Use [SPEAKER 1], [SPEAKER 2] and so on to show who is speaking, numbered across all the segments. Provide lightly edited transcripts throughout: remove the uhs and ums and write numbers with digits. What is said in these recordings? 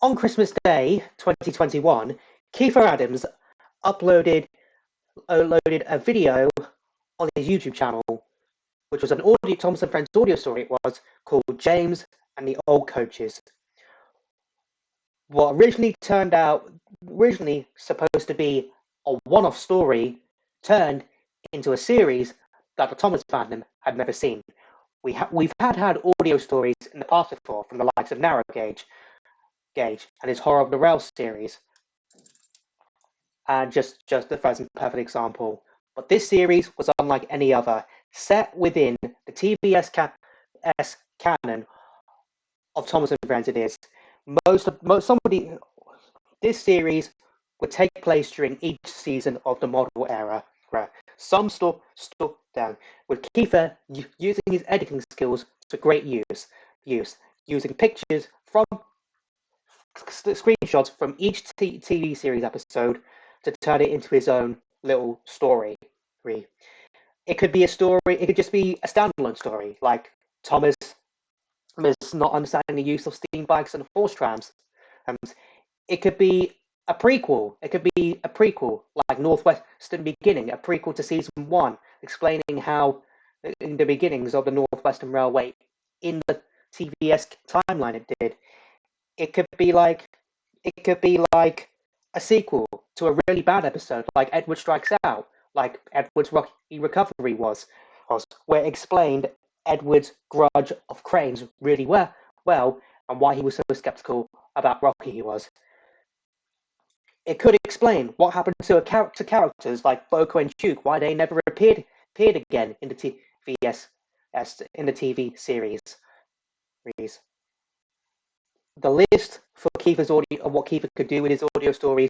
[SPEAKER 1] On Christmas Day 2021, Kiefer Adams uploaded loaded a video on his YouTube channel, which was an audio Thomas and Friends audio story. It was called James and the Old Coaches. What originally supposed to be a one-off story turned into a series that the Thomas fandom had never seen. We've had audio stories in the past before from the likes of Narrow Gauge and his Horror of the Rail series, and just the present perfect example. But this series was unlike any other, set within the TVS canon of Thomas and Friends. It is this series would take place during each season of the model era. Some down with Kiefer using his editing skills to great use, using pictures from screenshots from each TV series episode to turn it into his own little story. It could be a story, it could just be a standalone story, like Thomas is not understanding the use of steam bikes and horse trams. It could be a prequel. It could be a prequel, like Northwestern Beginning, a prequel to season 1, explaining how in the beginnings of the Northwestern Railway in the TVS timeline it did. It could be like a sequel to a really bad episode, like Edward Strikes Out, like Edward's Rocky Recovery was where it explained Edward's grudge of cranes really well, and why he was so skeptical about Rocky he was. It could explain what happened to characters like Boko and Duke, why they never appeared again in the TV series. The list for Kiefer's audio of what Kiefer could do with his audio stories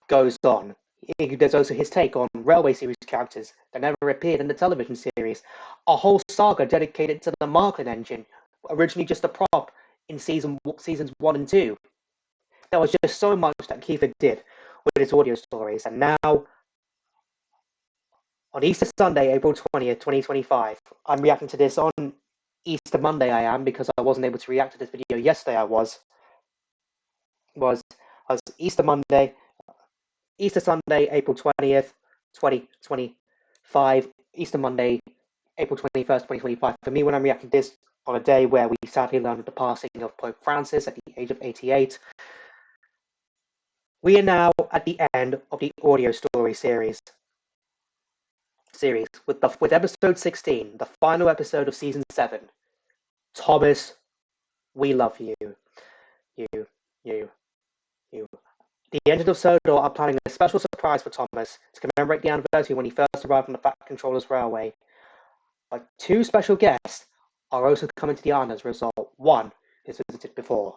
[SPEAKER 1] goes on. There's also his take on Railway series characters that never appeared in the television series. A whole saga dedicated to the Marklin engine, originally just a prop in seasons 1 and 2. There was just so much that Kiefer did with his audio stories. And now, on Easter Sunday, April 20th, 2025, I'm reacting to this on Easter Monday. I am, because I wasn't able to react to this video yesterday. I was Easter Sunday, April 20th, 2025. Easter Monday, April 21st, 2025. For me, when I'm reacting to this on a day where we sadly learned of the passing of Pope Francis at the age of 88. We are now at the end of the audio story series with episode 16, the final episode of season 7. Thomas, we love you. You. The end of the episode are planning a special surprise for Thomas to commemorate the anniversary when he first arrived on the Fat Controllers Railway. But 2 special guests are also coming to the island as a result. One is visited before.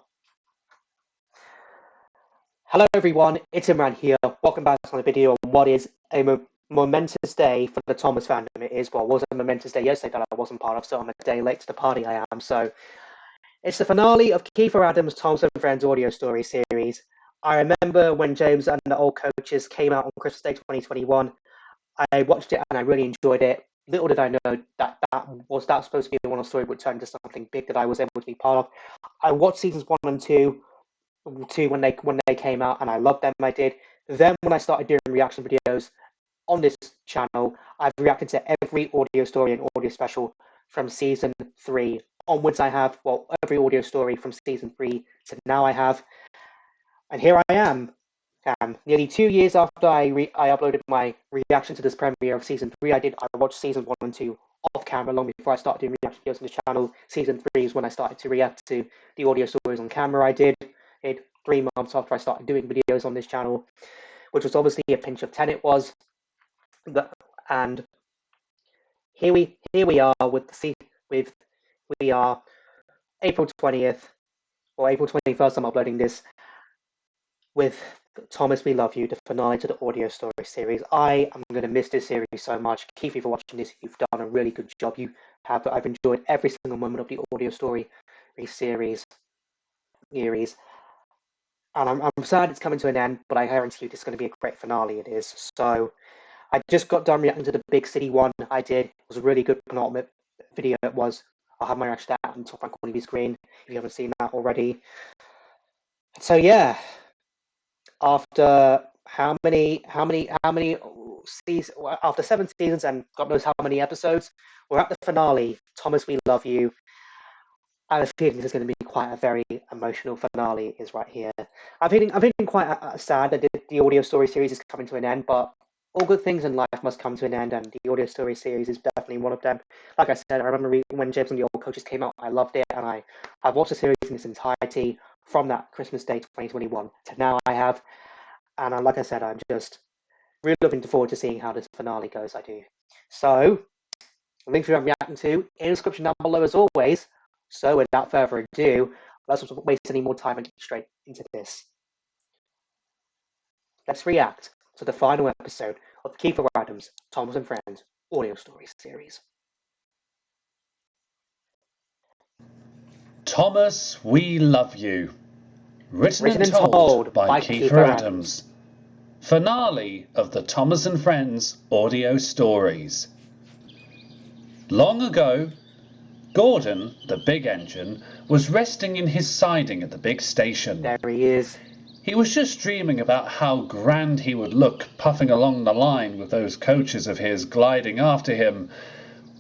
[SPEAKER 1] Hello everyone, it's Imran here. Welcome back to the video on what is a momentous day for the Thomas fandom. It is, well, it was a momentous day yesterday that I wasn't part of, so I'm a day late to the party I am. So, it's the finale of Kiefer Adams' Thomas and Friends audio story series. I remember when James and the Old Coaches came out on Christmas Day 2021. I watched it and I really enjoyed it. Little did I know that was supposed to be one story would turn into something big that I was able to be part of. I watched seasons 1 and 2 when they came out, and I loved them. I did. Then when I started doing reaction videos on this channel, I've reacted to every audio story and audio special from season 3 onwards. I have, well, every audio story from season 3 to now I have. And here I am, nearly 2 years after I uploaded my reaction to this premiere of season 3. I watched seasons 1 and 2 off camera long before I started doing reaction videos on the channel. Season 3 is when I started to react to the audio stories on camera. I did it 3 months after I started doing videos on this channel, which was obviously a pinch of 10. It was, and here we are we are April 20th or April 21st. I'm uploading this with Thomas, We Love You, the finale to the audio story series. I am going to miss this series so much. Keith, if you're watching this, you've done a really good job. I've enjoyed every single moment of the audio story series. And I'm sad it's coming to an end, but I guarantee you this is going to be a great finale. It is. So I just got done reacting to the Big City one I did. It was a really good penultimate video. It was. I'll have my reaction to that on top right corner of your screen if you haven't seen that already. So yeah, after how many seasons? After 7 seasons and God knows how many episodes, we're at the finale. Thomas, we love you. I have a feeling this is going to be quite a very emotional finale. Is right here. I'm feeling quite sad that the audio story series is coming to an end, but all good things in life must come to an end, and the audio story series is definitely one of them. Like I said, I remember when James and the Old Coaches came out, I loved it, and I've watched the series in its entirety from that Christmas Day 2021 to now. I have, and like I said, I'm just really looking forward to seeing how this finale goes. I do. So, links you're reacting to in the description down below as always. So, without further ado, let's not waste any more time and get straight into this. Let's react to the final episode of Keeper Adams' Thomas and Friends audio story series.
[SPEAKER 2] Thomas, We Love You. Written and told by Kiefer Adams. Finale of the Thomas and Friends audio stories. Long ago, Gordon, the big engine, was resting in his siding at the big station.
[SPEAKER 1] There he is.
[SPEAKER 2] He was just dreaming about how grand he would look puffing along the line with those coaches of his gliding after him,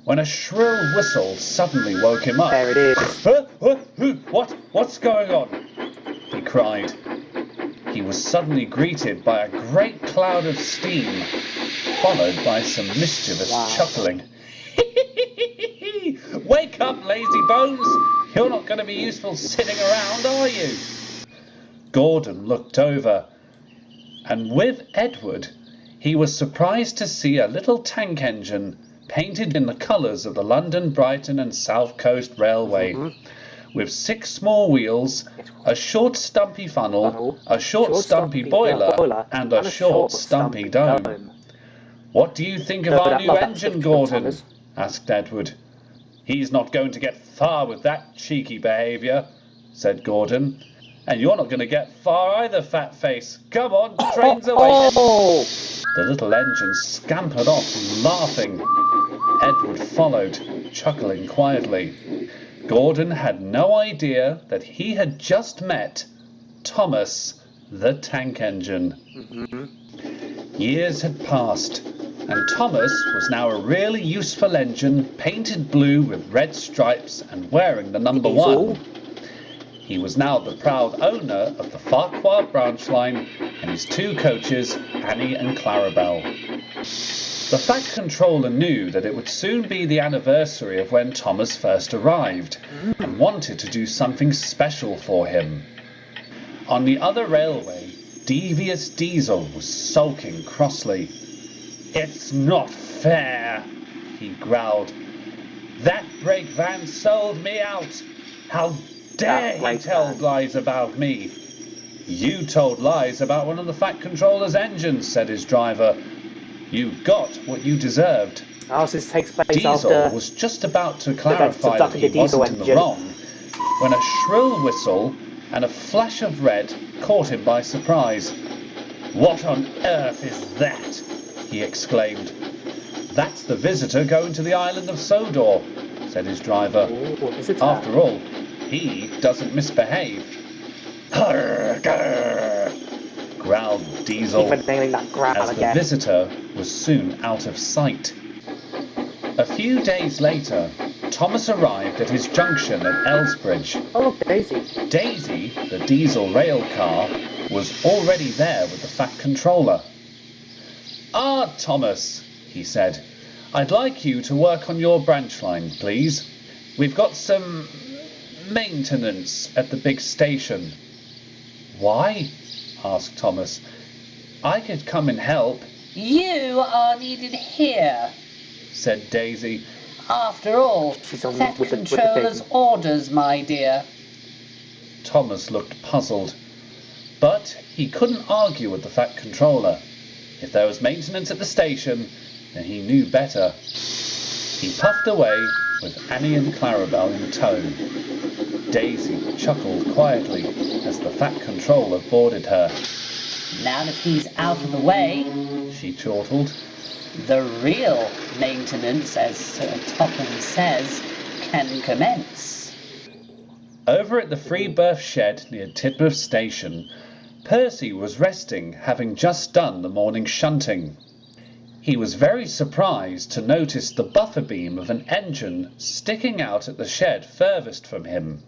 [SPEAKER 2] when a shrill whistle suddenly woke him up.
[SPEAKER 1] There it is.
[SPEAKER 2] What's going on? He cried. He was suddenly greeted by a great cloud of steam, followed by some mischievous chuckling. Wake up, lazy bones! You're not going to be useful sitting around, are you? Gordon looked over, and with Edward, he was surprised to see a little tank engine painted in the colours of the London, Brighton and South Coast Railway, with 6 small wheels, a short stumpy funnel, a short stumpy boiler, and a short stumpy dome. What do you think of our new engine, Gordon? Asked Edward. He's not going to get far with that cheeky behaviour, said Gordon. And you're not going to get far either, fat face. Come on, trains away. The little engine scampered off, laughing. Edward followed, chuckling quietly. Gordon had no idea that he had just met Thomas, the tank engine. Years had passed, and Thomas was now a really useful engine, painted blue with red stripes and wearing the number 1. He was now the proud owner of the Farquhar branch line and his 2 coaches, Annie and Clarabelle. The Fat Controller knew that it would soon be the anniversary of when Thomas first arrived and wanted to do something special for him. On the other railway, Devious Diesel was sulking crossly. "It's not fair," he growled. "That brake van sold me out. How dare he tell lies about me?" "You told lies about one of the Fat Controller's engines," said his driver. "You got what you deserved."
[SPEAKER 1] This takes place
[SPEAKER 2] Diesel
[SPEAKER 1] after
[SPEAKER 2] was just about to clarify that he wasn't in the wrong when a shrill whistle and a flash of red caught him by surprise. "What on earth is that?" he exclaimed. "That's the visitor going to the island of Sodor," said his driver. "After all, he doesn't misbehave." "Grr, grr," growled Diesel, as the visitor was soon out of sight. A few days later, Thomas arrived at his junction at Elsbridge.
[SPEAKER 1] Daisy.
[SPEAKER 2] Daisy, the diesel rail car, was already there with the Fat Controller. "Ah, Thomas," he said, "I'd like you to work on your branch line, please. We've got some maintenance at the big station." "Why?" asked Thomas. "I could come and help."
[SPEAKER 3] "You are needed here,"
[SPEAKER 2] said Daisy.
[SPEAKER 3] "After all, Fat Controller's orders, my dear."
[SPEAKER 2] Thomas looked puzzled, but he couldn't argue with the Fat Controller. If there was maintenance at the station, then he knew better. He puffed away with Annie and Clarabelle in tow. Daisy chuckled quietly as the Fat Controller boarded her.
[SPEAKER 3] "Now that he's out of the way,"
[SPEAKER 2] she chortled,
[SPEAKER 3] "the real maintenance, as Sir Topham says, can commence."
[SPEAKER 2] Over at the free berth shed near Tidmouth Station, Percy was resting, having just done the morning shunting. He was very surprised to notice the buffer beam of an engine sticking out at the shed furthest from him.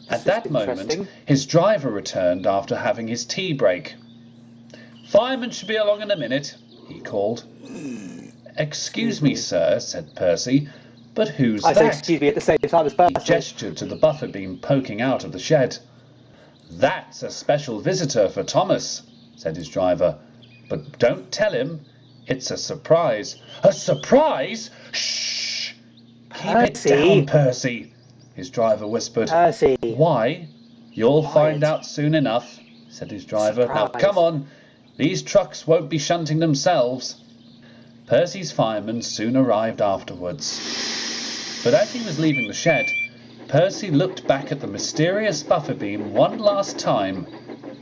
[SPEAKER 2] At that moment, his driver returned after having his tea break. "Fireman should be along in a minute," he called. "Excuse me, sir," said Percy, "but who's
[SPEAKER 1] I
[SPEAKER 2] that?"
[SPEAKER 1] said excuse me at the same time as Percy.
[SPEAKER 2] He gestured to the buffer beam poking out of the shed. "That's a special visitor for Thomas," said his driver. "But don't tell him. It's a surprise." "A surprise? Shh! Keep it down, Percy," his driver whispered.
[SPEAKER 1] Percy.
[SPEAKER 2] "Why? You'll find out soon enough," said his driver. "Now come on. These trucks won't be shunting themselves." Percy's fireman soon arrived afterwards. But as he was leaving the shed, Percy looked back at the mysterious buffer beam one last time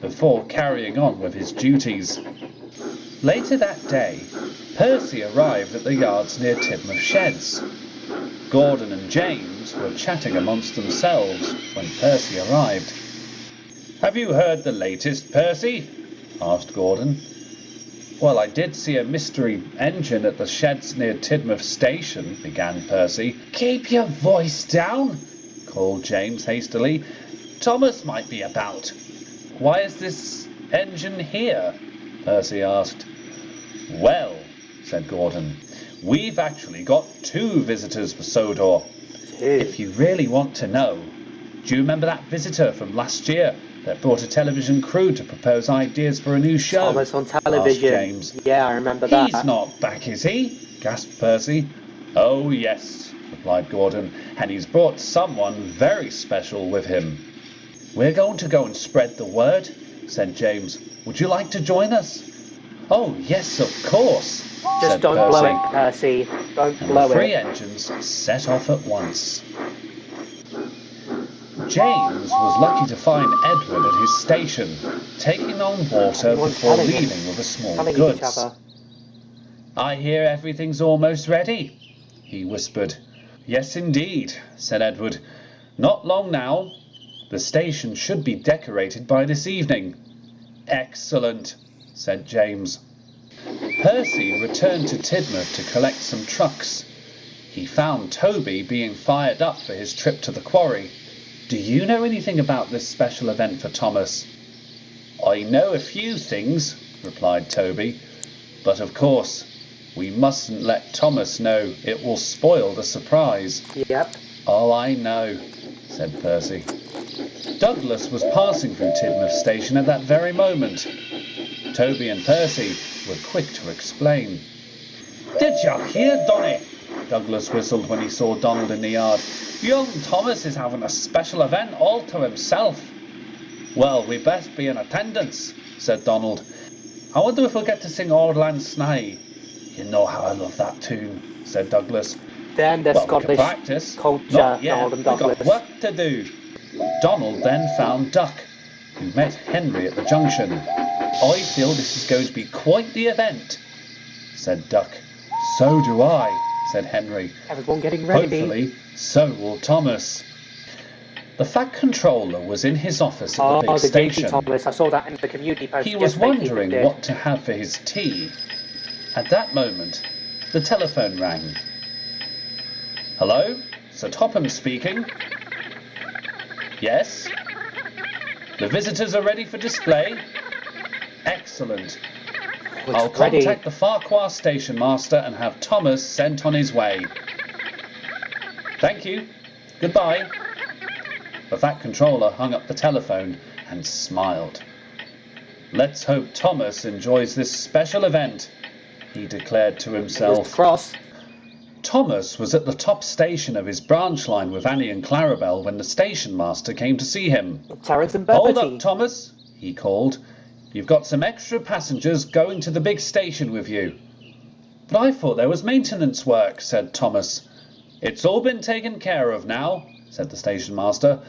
[SPEAKER 2] before carrying on with his duties. Later that day, Percy arrived at the yards near Tidmouth Sheds. Gordon and James were chatting amongst themselves when Percy arrived. "Have you heard the latest, Percy?" asked Gordon. "Well, I did see a mystery engine at the sheds near Tidmouth Station," began Percy. "Keep your voice down," called James hastily. "Thomas might be about." "Why is this engine here?" Percy asked. "Well," said Gordon, "we've actually got 2 visitors for Sodor. If you really want to know, do you remember that visitor from last year that brought a television crew to propose ideas for a new show?"
[SPEAKER 1] Thomas on television.
[SPEAKER 2] asked James.
[SPEAKER 1] Yeah, I remember that.
[SPEAKER 2] "He's not back, is he?" gasped Percy. "Oh, yes," replied Gordon, "and he's brought someone very special with him." "We're going to go and spread the word," said James. "Would you like to join us?" "Oh, yes, of course,"
[SPEAKER 1] Just
[SPEAKER 2] said
[SPEAKER 1] don't
[SPEAKER 2] Percy.
[SPEAKER 1] blow it, Percy. Don't
[SPEAKER 2] And
[SPEAKER 1] blow
[SPEAKER 2] the 3
[SPEAKER 1] it.
[SPEAKER 2] engines set off at once. James was lucky to find Edward at his station, taking on water
[SPEAKER 1] Everyone's
[SPEAKER 2] before
[SPEAKER 1] telling him.
[SPEAKER 2] leaving with the small
[SPEAKER 1] Telling each
[SPEAKER 2] goods.
[SPEAKER 1] other.
[SPEAKER 2] "I hear everything's almost ready," he whispered. "Yes, indeed," said Edward. "Not long now. The station should be decorated by this evening." "Excellent," said James. Percy returned to Tidmouth to collect some trucks. He found Toby being fired up for his trip to the quarry. "Do you know anything about this special event for Thomas?" "I know a few things," replied Toby, "but of course we mustn't let Thomas know. It will spoil the surprise."
[SPEAKER 1] Yep.
[SPEAKER 2] "Oh, I know," said Percy. Douglas was passing through Tidmouth Station at that very moment. Toby and Percy were quick to explain. "Did you hear, Donny?" Douglas whistled when he saw Donald in the yard. "Young Thomas is having a special event all to himself." "Well, we best be in attendance," said Donald. "I wonder if we'll get to sing Auld Lang Syne." "You know how I love that tune," said Douglas.
[SPEAKER 1] Then the
[SPEAKER 2] "Well, we can
[SPEAKER 1] Scottish
[SPEAKER 2] practice.
[SPEAKER 1] culture,
[SPEAKER 2] Not yet.
[SPEAKER 1] Donald and
[SPEAKER 2] We've
[SPEAKER 1] Douglas.
[SPEAKER 2] got work to do." Donald then found Duck, who met Henry at the junction. "I feel this is going to be quite the event," said Duck. "So do I," said Henry.
[SPEAKER 1] Everyone getting ready.
[SPEAKER 2] "Hopefully, so will Thomas." The Fat Controller was in his office at the big
[SPEAKER 1] the dainty
[SPEAKER 2] station.
[SPEAKER 1] Thomas. I saw that in the community post.
[SPEAKER 2] He was
[SPEAKER 1] yesterday,
[SPEAKER 2] wondering
[SPEAKER 1] Ethan did.
[SPEAKER 2] what to have for his tea. At that moment, the telephone rang. "Hello? Sir Topham speaking." "Yes?" "The visitors are ready for display?" "Excellent. I'll contact the Farquhar station master and have Thomas sent on his way." "Thank you. Goodbye." The Fat Controller hung up the telephone and smiled. "Let's hope Thomas enjoys this special event," he declared to himself.
[SPEAKER 1] Cross.
[SPEAKER 2] Thomas was at the top station of his branch line with Annie and Clarabel when the station master came to see him.
[SPEAKER 1] Terence and Bertie.
[SPEAKER 2] "Hold up, Thomas," he called. "You've got some extra passengers going to the big station with you." "But I thought there was maintenance work," said Thomas. "It's all been taken care of now," said the station master.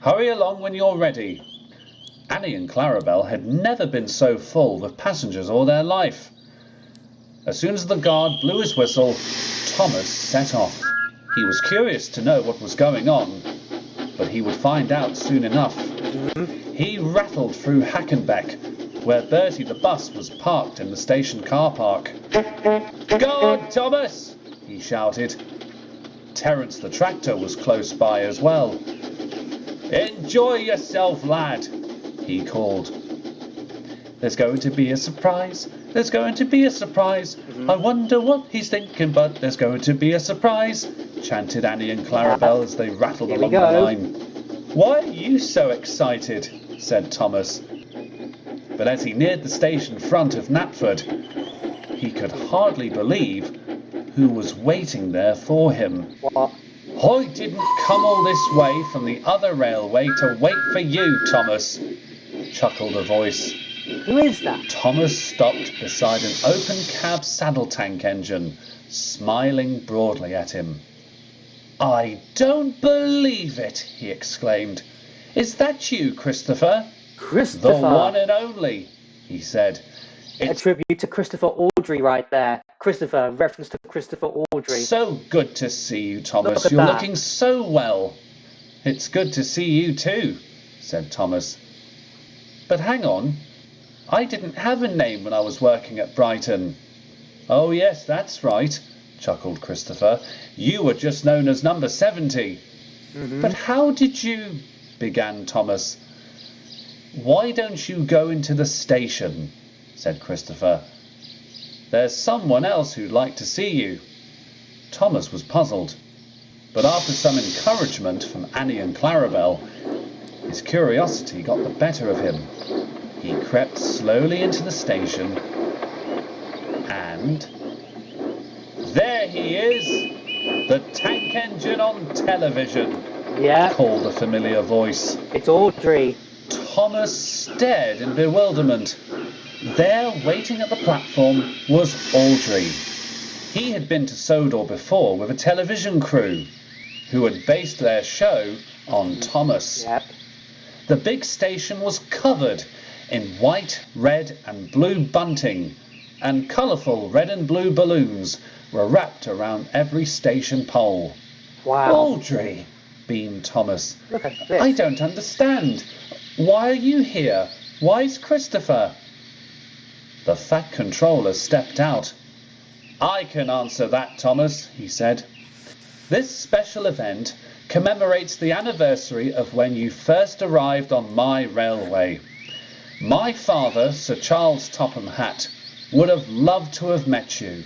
[SPEAKER 2] "Hurry along when you're ready." Annie and Clarabel had never been so full with passengers all their life. As soon as the guard blew his whistle, Thomas set off. He was curious to know what was going on, but he would find out soon enough. He rattled through Hackenbeck, where Bertie the bus was parked in the station car park. "Go on, Thomas!" he shouted. Terence the tractor was close by as well. "Enjoy yourself, lad," he called. "There's going to be a surprise. There's going to be a surprise. I wonder what he's thinking, but there's going to be a surprise," chanted Annie and Clarabelle as they rattled along the line. "Why are you so excited?" said Thomas. But as he neared the station front of Knapford, he could hardly believe who was waiting there for him.
[SPEAKER 1] What?
[SPEAKER 2] "I didn't come all this way from the other railway to wait for you, Thomas," chuckled a voice.
[SPEAKER 1] Who is that?
[SPEAKER 2] Thomas stopped beside an open cab saddle tank engine, smiling broadly at him. "I don't believe it," he exclaimed. "Is that you, Christopher?"
[SPEAKER 1] Christopher!
[SPEAKER 2] "The one and only," he said.
[SPEAKER 1] A tribute to Christopher Audrey right there. Christopher, reference to Christopher Audrey.
[SPEAKER 2] "So good to see you, Thomas.
[SPEAKER 1] Look at
[SPEAKER 2] You're
[SPEAKER 1] that.
[SPEAKER 2] looking so well." "It's good to see you too," said Thomas. "But hang on, I didn't have a name when I was working at Brighton." "Oh yes, that's right," chuckled Christopher. "You were just known as number 70. "But how did you—" began Thomas. "Why don't you go into the station?" said Christopher. "There's someone else who'd like to see you." Thomas was puzzled, but after some encouragement from Annie and Clarabelle, his curiosity got the better of him. He crept slowly into the station, and there he is, the tank engine on television,
[SPEAKER 1] Yeah,
[SPEAKER 2] called a familiar voice.
[SPEAKER 1] it's Audrey.
[SPEAKER 2] Thomas stared in bewilderment. There, waiting at the platform, was Audrey. He had been to Sodor before with a television crew, who had based their show on Thomas.
[SPEAKER 1] Yep.
[SPEAKER 2] The big station was covered in white, red and blue bunting, and colourful red and blue balloons were wrapped around every station pole.
[SPEAKER 1] Wow.
[SPEAKER 2] "Audrey," beamed Thomas.
[SPEAKER 1] Look at this.
[SPEAKER 2] "I don't understand. Why are you here? Why's Christopher?" The fat controller stepped out. "I can answer that, Thomas," he said. "This special event commemorates the anniversary of when you first arrived on my railway. My father, Sir Charles Topham Hatt, would have loved to have met you.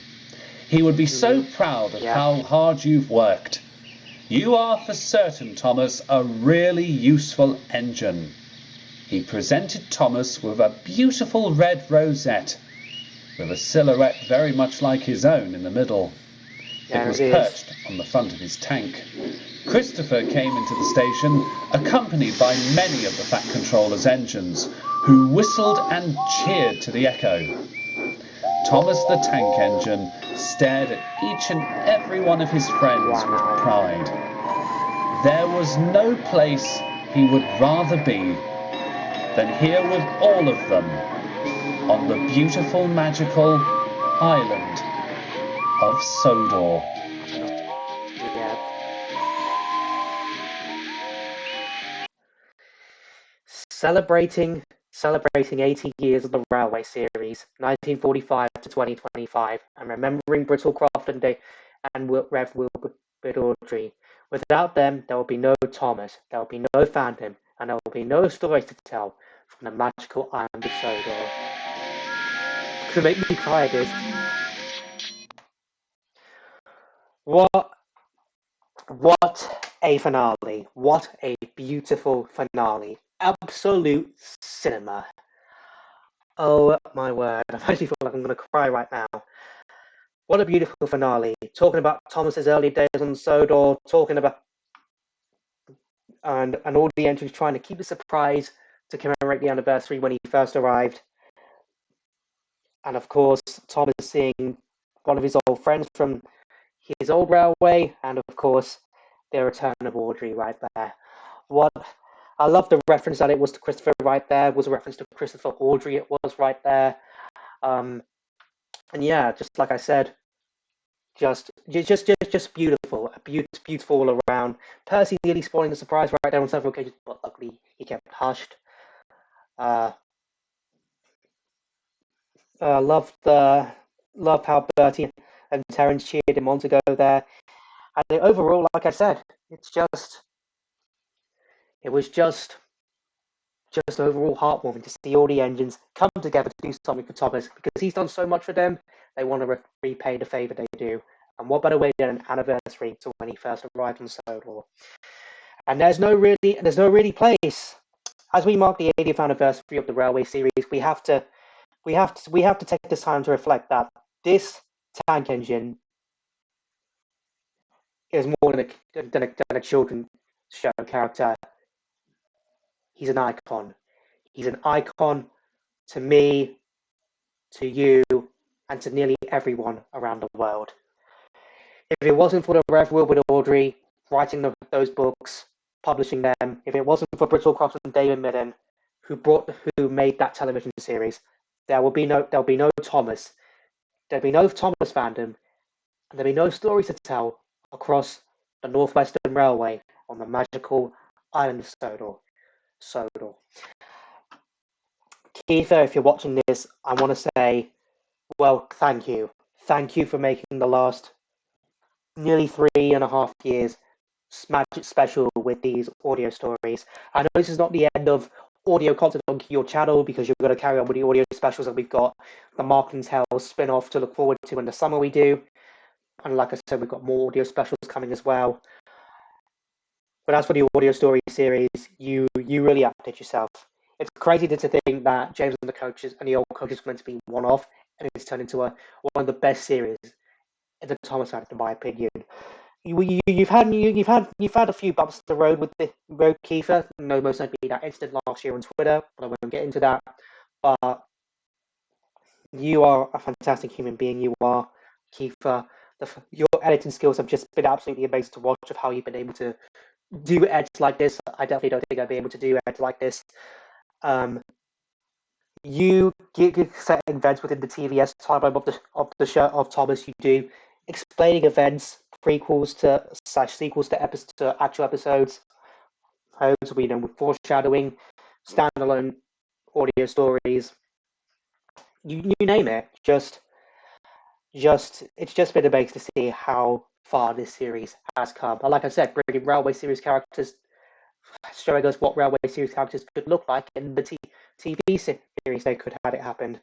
[SPEAKER 2] He would be so proud of how hard you've worked. You are for certain, Thomas, a really useful engine." He presented Thomas with a beautiful red rosette, with a silhouette very much like his own in the middle. It was perched on the front of his tank. Christopher came into the station, accompanied by many of the Fat Controller's engines, who whistled and cheered to the echo. Thomas the Tank Engine stared at each and every one of his friends with pride. There was no place he would rather be than here with all of them on the beautiful magical island of Sodor.
[SPEAKER 1] Yeah. Celebrating 80 years of the Railway Series, 1945 to 2025, and remembering Brittlecroft and Rev Wilbur Audrey. Without them, there will be no Thomas, there will be no Phantom, and there will be no stories to tell from the magical island of Sodor. Could make me cry, this. What a finale. What a beautiful finale. Absolute cinema. Oh my word. I actually feel like I'm going to cry right now. What a beautiful finale. Talking about Thomas's early days on Sodor, talking about and all the entries trying to keep a surprise to commemorate the anniversary when he first arrived. And of course, Thomas seeing one of his old friends from his old railway, and of course, the return of Audrey right there. I love the reference that it was to Christopher right there. It was a reference to Christopher Audrey. It was right there. And yeah, just like I said, just beautiful, beautiful all around. down. Percy nearly spoiling the surprise right down on several occasions, but luckily he kept hushed. Love how Bertie and Terence cheered him on to go there. And overall, like I said, it was just overall heartwarming to see all the engines come together to do something for Thomas, because he's done so much for them. They want to repay the favour they do. And what better way than an anniversary to when he first arrived on Sodor? And there's no really place. As we mark the 80th anniversary of the Railway Series, we have to take this time to reflect that this tank engine is more than a children's show character. He's an icon. He's an icon to me, to you, and to nearly everyone around the world. If it wasn't for the Rev Wilbur Audrey writing those books, publishing them, if it wasn't for Brittle Cross and David Midden, who made that television series, there'll be no Thomas. There'd be no Thomas fandom, and there'd be no stories to tell across the Northwestern Railway on the magical island of Sodor. Kiefer, if you're watching this, I want to say, well, thank you. Thank you for making the last nearly 3.5 years magic special with these audio stories. I know this is not the end of audio content on your channel, because you're going to carry on with the audio specials that we've got the Mark and Tell spin-off to look forward to in the summer we do. And like I said, we've got more audio specials coming as well. But as for the audio story series, you really outdid yourself. It's crazy to think that James and the old coaches were meant to be one-off, and it's turned into one of the best series in the Thomas fandom, in my opinion. You've had a few bumps in the road with the road, Kiefer. No, most notably that incident last year on Twitter, but I won't get into that. But you are a fantastic human being. You are, Kiefer. Your editing skills have just been absolutely amazing to watch, of how you've been able to do edits like this. I definitely don't think I'd be able to do edits like this. You get set events within the TVS timeline of the show of Thomas. You do explaining events, prequels to sequels to actual episodes. With foreshadowing, standalone audio stories. You name it. It's just been amazing to see how far this series has come. And like I said, bringing Railway Series characters, showing us what Railway Series characters could look like in the TV series they could have it happen.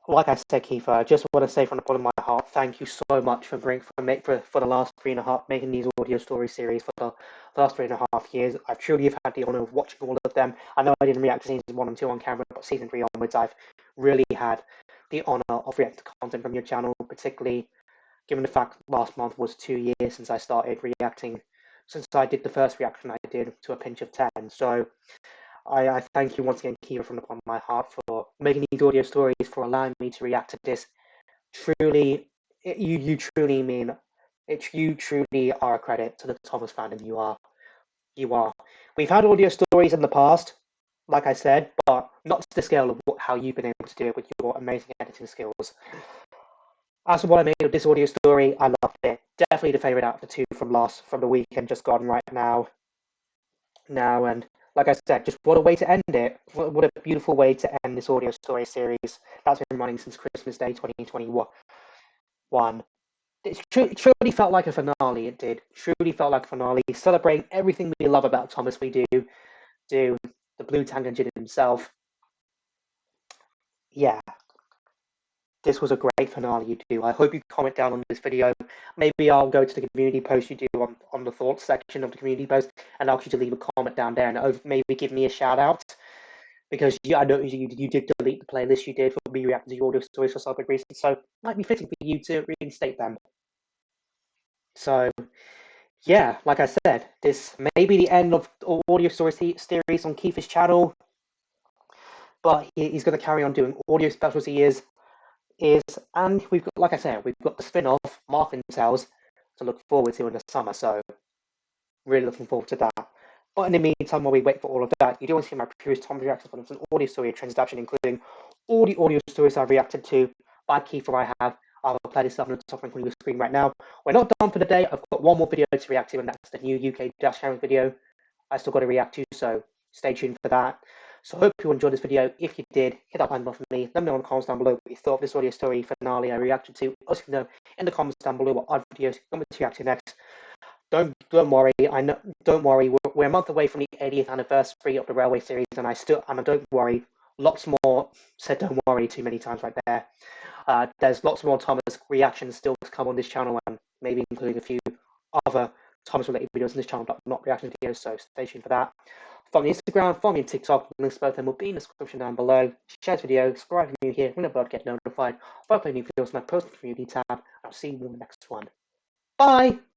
[SPEAKER 1] Like I said, Kiefer, I just want to say from the bottom of my heart, thank you so much for the last 3.5, making these audio story series for the last 3.5 years. I truly have had the honor of watching all of them. I know I didn't react to season 1 and 2 on camera, but season 3 onwards, I've really had the honor of reacting to content from your channel, particularly given the fact last month was 2 years since I started reacting, since I did the first reaction I did to A Pinch of 10. So I thank you once again, Kiefer, from the bottom of my heart, for making these audio stories, for allowing me to react to this. Truly, you truly mean it. You truly are a credit to the Thomas fandom. You are. We've had audio stories in the past, like I said, but not to the scale of how you've been able to do it with your amazing editing skills. As for what I made of this audio story, I loved it. Definitely the favorite out of the two from the weekend just gone right now. And like I said, just what a way to end it. What a beautiful way to end this audio story series that's been running since Christmas Day 2021. It truly felt like a finale, it did. Truly felt like a finale, celebrating everything we love about Thomas. We do the Blue Tank Engine himself. Yeah. This was a great finale you do. I hope you comment down on this video. Maybe I'll go to the community post you do on the thoughts section of the community post and ask you to leave a comment down there and maybe give me a shout out. Because I know you did delete the playlist you did for me reacting to your audio stories for some good reason. So it might be fitting for you to reinstate them. So yeah, like I said, this may be the end of audio story series on Kiefer's channel. But he's going to carry on doing audio specials and we've got, like I said, we've got the spin-off Mark and Tales to look forward to in the summer, so really looking forward to that. But in the meantime, while we wait for all of that, you do want to see my previous Tom reactions, but it's an audio story transaction, including all the audio stories I've reacted to by Kiefer I have I'll play this up on the top right corner of your screen right now. We're not done for the day. I've got one more video to react to, and that's the new UK dash camera video I still got to react to, so stay tuned for that. So I hope you enjoyed this video. If you did, hit that like button for me. Let me know in the comments down below what you thought of this audio story finale I reacted to. Also, know in the comments down below what other videos you want me to react to next. Don't worry. Don't worry. We're a month away from the 80th anniversary of the Railway series, and don't worry. Lots more said don't worry too many times right there. There's lots more Thomas reactions still to come on this channel, and maybe including a few other Thomas related videos on this channel, but not reaction videos, so stay tuned for that. Follow me on Instagram, follow me on TikTok, links both of them will be in the description down below. Share this video, subscribe if you're new here, ring the bell to get notified. If I play new videos in my personal community tab, I'll see you in the next one. Bye!